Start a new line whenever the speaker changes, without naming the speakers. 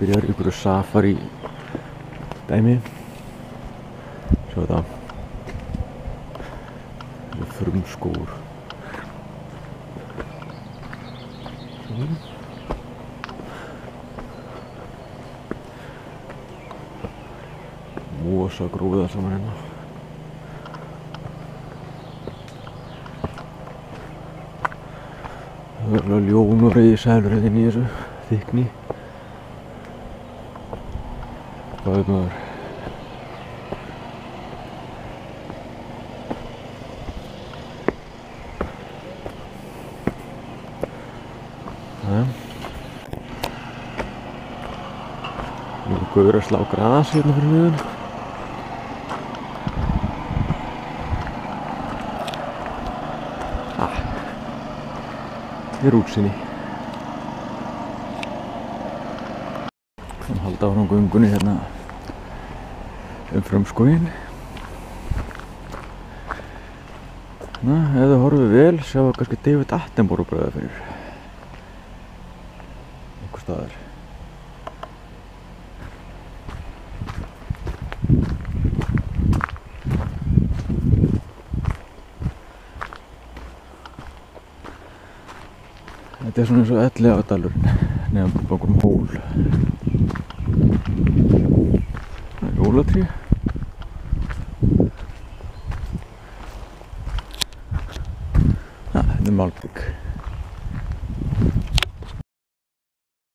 byrjar ykkur safari dæmi. Sjá þetta. Þetta er frumskógur. Mosa gróða saman hérna. Það er alveg ljón og riðsælur hérna í þessu þykni. Hvað er maður? Nú er gaur að slá gras hérna fyrir miðun. Þetta er útsýni. Þannig halda áfram göngunni hérna frumskóginn. Ef þið horfið vel sjáum við kannski David Attenborough bregða fyrir einhvers staðar. Þetta er svona eins og Elliðaárdalurinn neðan bak hól. Það er jólatré. Þetta er malbygg.